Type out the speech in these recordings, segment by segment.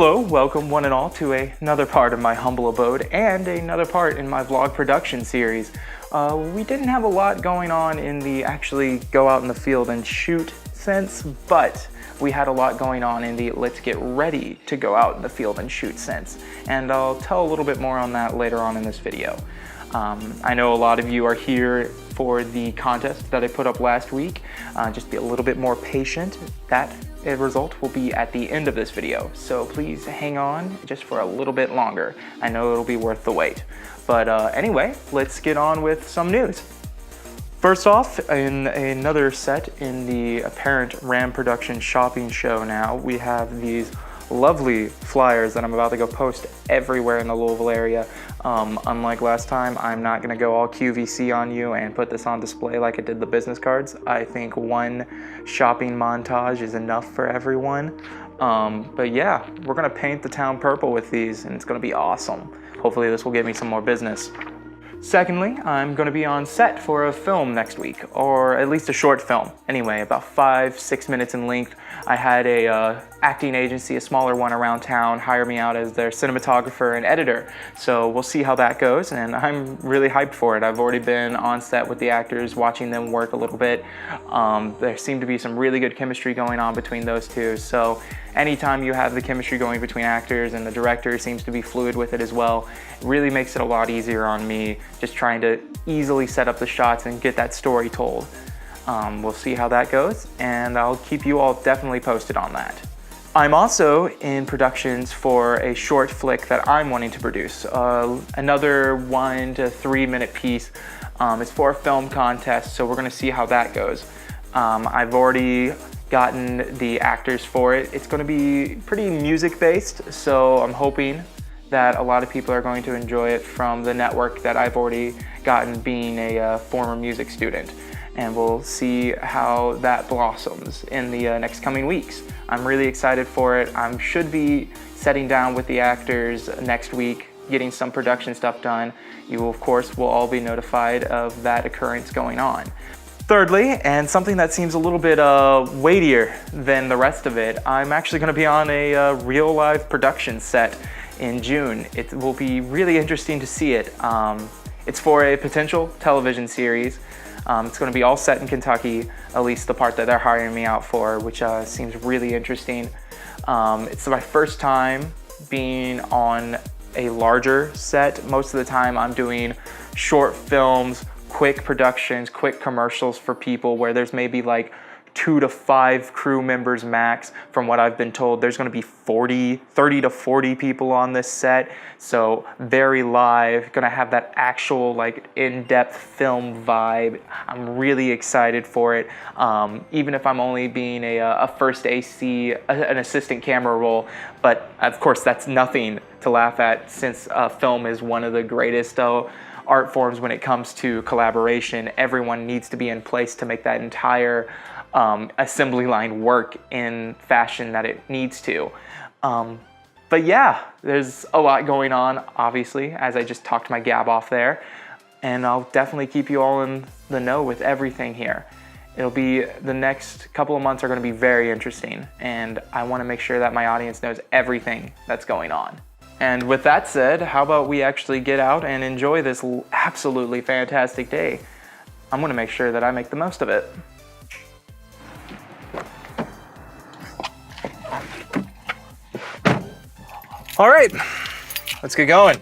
Hello, welcome one and all to another part of my humble abode and another part in my vlog production series. We didn't have a lot going on in the actually go out in the field and shoot sense, but we had a lot going on in the let's get ready to go out in the field and shoot sense. And I'll tell a little bit more on that later on in this video. I know a lot of you are here for the contest that I put up last week. Just be a little bit more patient. That result will be at the end of this video, so please hang on just for a little bit longer. I know it'll be worth the wait. But anyway, let's get on with some news. First off, in another set in the apparent Ram Production shopping show now, we have these lovely flyers that I'm about to go post everywhere in the Louisville area. Unlike last time, I'm not gonna go all QVC on you and put this on display like I did the business cards. I think one shopping montage is enough for everyone. But yeah, we're gonna paint the town purple with these and it's gonna be awesome. Hopefully this will get me some more business. Secondly, I'm going to be on set for a film next week, or at least a short film. Anyway, about 5-6 minutes in length. I had a acting agency, a smaller one around town, hire me out as their cinematographer and editor. So we'll see how that goes, and I'm really hyped for it. I've already been on set with the actors, watching them work a little bit. There seemed to be some really good chemistry going on between those two. So anytime you have the chemistry going between actors and the director seems to be fluid with it as well, it really makes it a lot easier on me just trying to easily set up the shots and get that story told. We'll see how that goes, and I'll keep you all definitely posted on that. I'm also in productions for a short flick that I'm wanting to produce, another 1 to 3 minute piece. It's for a film contest, so we're gonna see how that goes. I've already gotten the actors for it. It's gonna be pretty music based, so I'm hoping that a lot of people are going to enjoy it from the network that I've already gotten being a former music student. And we'll see how that blossoms in the next coming weeks. I'm really excited for it. I should be sitting down with the actors next week, getting some production stuff done. You, of course, will all be notified of that occurrence going on. Thirdly, and something that seems a little bit weightier than the rest of it, I'm actually gonna be on a real live production set in June. It will be really interesting to see it. It's for a potential television series. It's going to be all set in Kentucky, at least the part that they're hiring me out for, which seems really interesting. It's my first time being on a larger set. Most of the time I'm doing short films, quick productions, quick commercials for people where there's maybe like 2 to 5 crew members max. From what I've been told, there's going to be 30 to 40 people on this set, so very live, gonna have that actual like in-depth film vibe. I'm really excited for it, even if I'm only being a first AC, an assistant camera role. But of course that's nothing to laugh at, since film is one of the greatest art forms when it comes to collaboration. Everyone needs to be in place to make that entire assembly line work in fashion that it needs to. But yeah, there's a lot going on, obviously, as I just talked my gab off there, and I'll definitely keep you all in the know with everything here. It'll be, the next couple of months are going to be very interesting, and I want to make sure that my audience knows everything that's going on. And with that said, how about we actually get out and enjoy this absolutely fantastic day? I'm going to make sure that I make the most of it. All right, let's get going.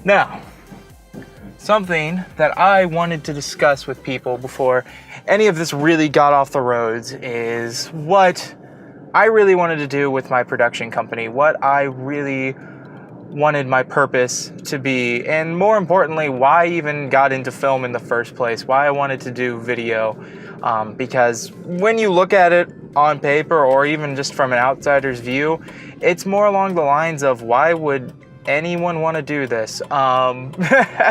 Now, something that I wanted to discuss with people before any of this really got off the roads is what I really wanted to do with my production company, what I really wanted my purpose to be, and more importantly, why I even got into film in the first place, why I wanted to do video. Because when you look at it on paper, or even just from an outsider's view, it's more along the lines of, why would anyone want to do this? But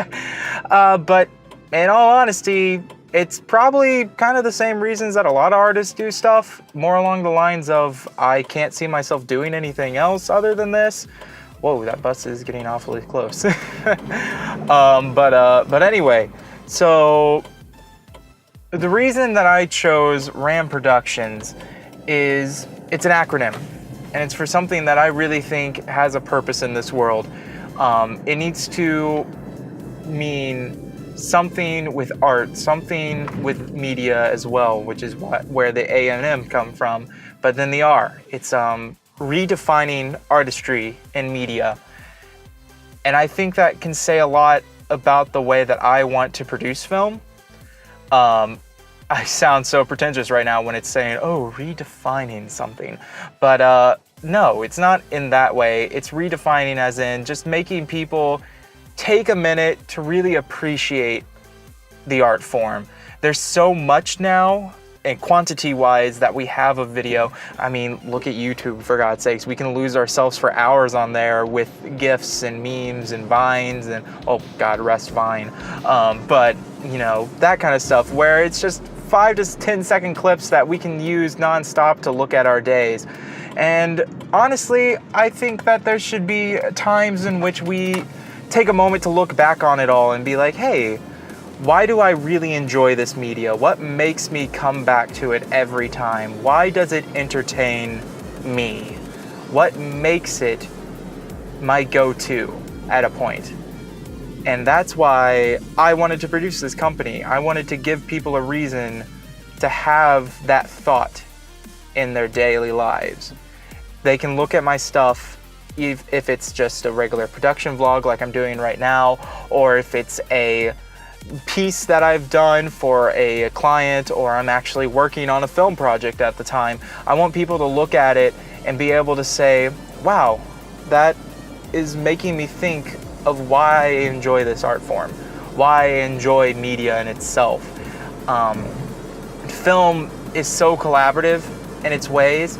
in all honesty, it's probably kind of the same reasons that a lot of artists do stuff, more along the lines of, I can't see myself doing anything else other than this, Whoa, that bus is getting awfully close. But anyway, so the reason that I chose RAM Productions is it's an acronym, and it's for something that I really think has a purpose in this world. It needs to mean something with art, something with media as well, which is where the A and M come from. But then the R, it's redefining artistry in media. And I think that can say a lot about the way that I want to produce film. I sound so pretentious right now when it's saying, oh, redefining something. But no, it's not in that way. It's redefining as in just making people take a minute to really appreciate the art form. There's so much now, and quantity-wise, that we have of video. I mean, look at YouTube, for God's sakes. We can lose ourselves for hours on there with GIFs and memes and Vines and, oh God, rest Vine. But, you know, that kind of stuff where it's just 5 to 10-second clips that we can use nonstop to look at our days. And honestly, I think that there should be times in which we take a moment to look back on it all and be like, hey, why do I really enjoy this media? What makes me come back to it every time? Why does it entertain me? What makes it my go-to at a point? And that's why I wanted to produce this company. I wanted to give people a reason to have that thought in their daily lives. They can look at my stuff, if it's just a regular production vlog like I'm doing right now, or if it's a piece that I've done for a client, or I'm actually working on a film project at the time. I want people to look at it and be able to say, wow, that is making me think of why I enjoy this art form, why I enjoy media in itself. Film is so collaborative in its ways.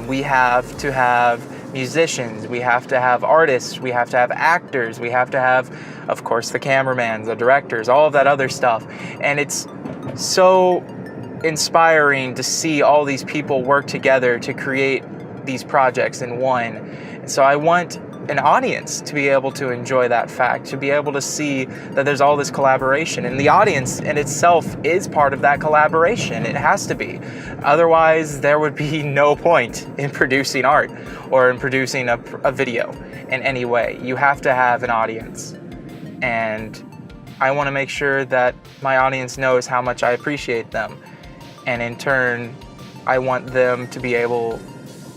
We have to have musicians, we have to have artists, we have to have actors, we have to have, of course, the cameramans, the directors, all of that other stuff. And it's so inspiring to see all these people work together to create these projects in one. And so I want an audience to be able to enjoy that fact, to be able to see that there's all this collaboration, and the audience in itself is part of that collaboration. It has to be. Otherwise, there would be no point in producing art or in producing a video in any way. You have to have an audience. And I want to make sure that my audience knows how much I appreciate them. And in turn, I want them to be able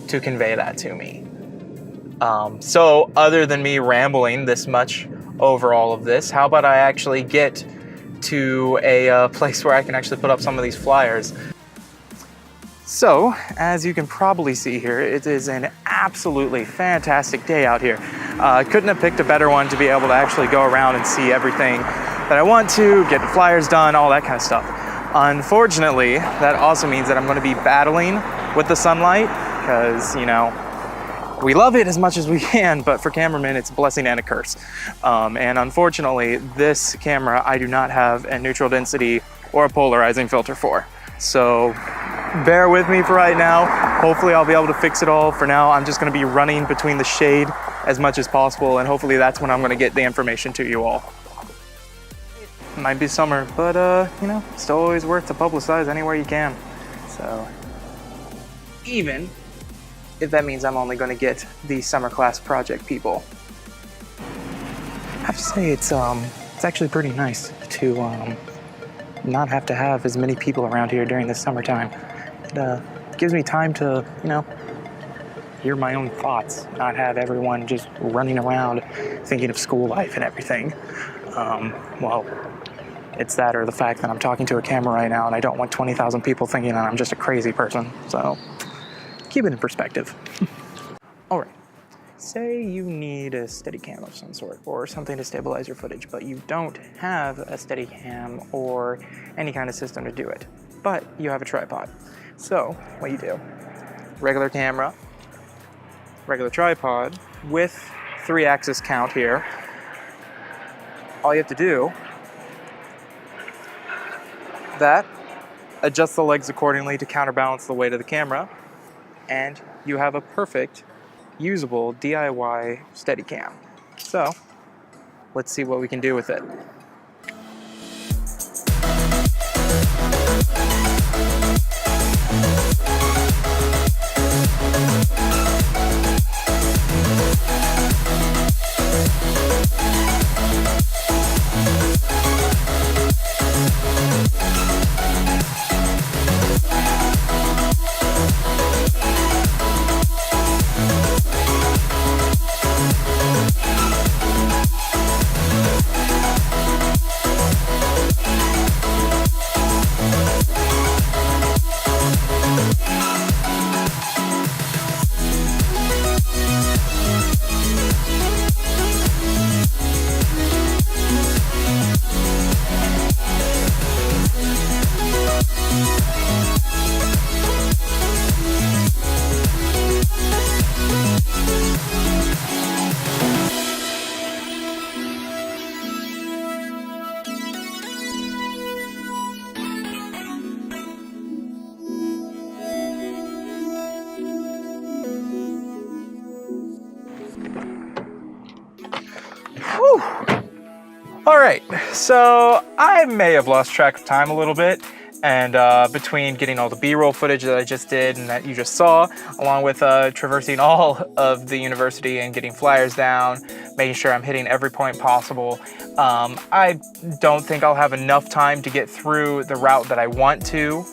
to convey that to me. So other than me rambling this much over all of this, how about I actually get to a place where I can actually put up some of these flyers. So, as you can probably see here, it is an absolutely fantastic day out here. I couldn't have picked a better one to be able to actually go around and see everything that I want to, get the flyers done, all that kind of stuff. Unfortunately, that also means that I'm going to be battling with the sunlight because, you know, we love it as much as we can, but for cameramen, it's a blessing and a curse. And unfortunately, this camera, I do not have a neutral density or a polarizing filter for. So bear with me for right now. Hopefully I'll be able to fix it all. For now, I'm just gonna be running between the shade as much as possible, and hopefully that's when I'm gonna get the information to you all. It might be summer, but you know, still always worth to publicize anywhere you can. So even if that means I'm only going to get the summer class project people. I have to say it's actually pretty nice to not have to have as many people around here during the summertime. It gives me time to, you know, hear my own thoughts, not have everyone just running around thinking of school life and everything. Well, it's that or the fact that I'm talking to a camera right now and I don't want 20,000 people thinking that I'm just a crazy person. So keep it in perspective. All right, say you need a Steadicam of some sort or something to stabilize your footage, but you don't have a Steadicam or any kind of system to do it, but you have a tripod. So what you do, regular camera, regular tripod with 3-axis count here. All you have to do, that, adjust the legs accordingly to counterbalance the weight of the camera, and you have a perfect usable DIY Steadicam. So let's see what we can do with it. Whew. All right, so I may have lost track of time a little bit, and between getting all the B-roll footage that I just did and that you just saw, along with traversing all of the university and getting flyers down, making sure I'm hitting every point possible, I don't think I'll have enough time to get through the route that I want to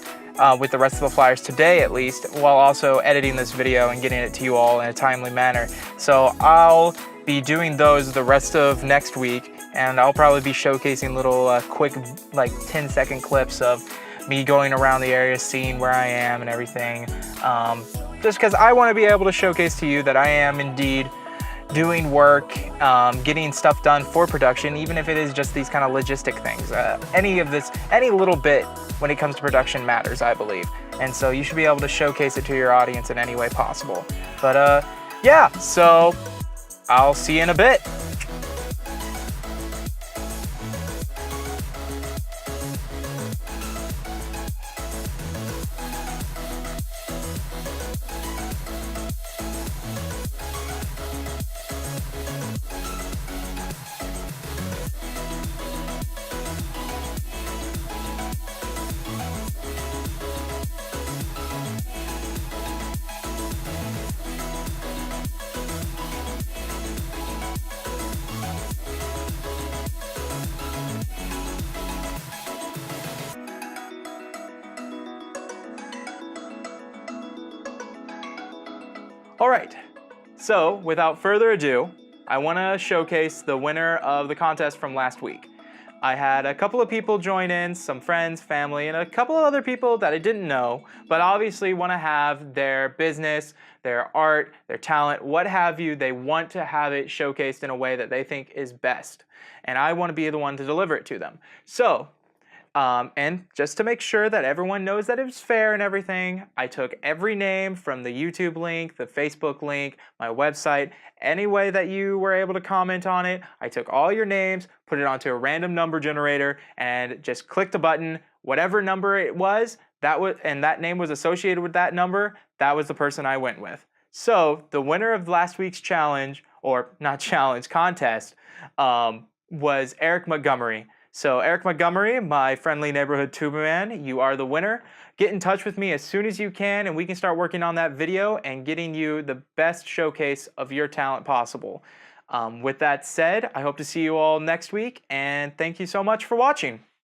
with the rest of the flyers today at least, while also editing this video and getting it to you all in a timely manner. So I'll be doing those the rest of next week, and I'll probably be showcasing little quick like 10-second clips of me going around the area, seeing where I am and everything, just because I want to be able to showcase to you that I am indeed doing work, getting stuff done for production, even if it is just these kind of logistic things. Any little bit when it comes to production matters, I believe. And so you should be able to showcase it to your audience in any way possible. But yeah, so I'll see you in a bit. All right, so without further ado, I want to showcase the winner of the contest from last week. I had a couple of people join in, some friends, family, and a couple of other people that I didn't know, but obviously want to have their business, their art, their talent, what have you, they want to have it showcased in a way that they think is best. And I want to be the one to deliver it to them. So, and just to make sure that everyone knows that it was fair and everything, I took every name from the YouTube link, the Facebook link, my website, any way that you were able to comment on it. I took all your names, put it onto a random number generator, and just clicked a button. Whatever number it was, and that name was associated with that number, that was the person I went with. So the winner of last week's challenge, or not challenge, contest, was Eric Montgomery. So Eric Montgomery, my friendly neighborhood tuba man, you are the winner. Get in touch with me as soon as you can, and we can start working on that video and getting you the best showcase of your talent possible. With that said, I hope to see you all next week, and thank you so much for watching.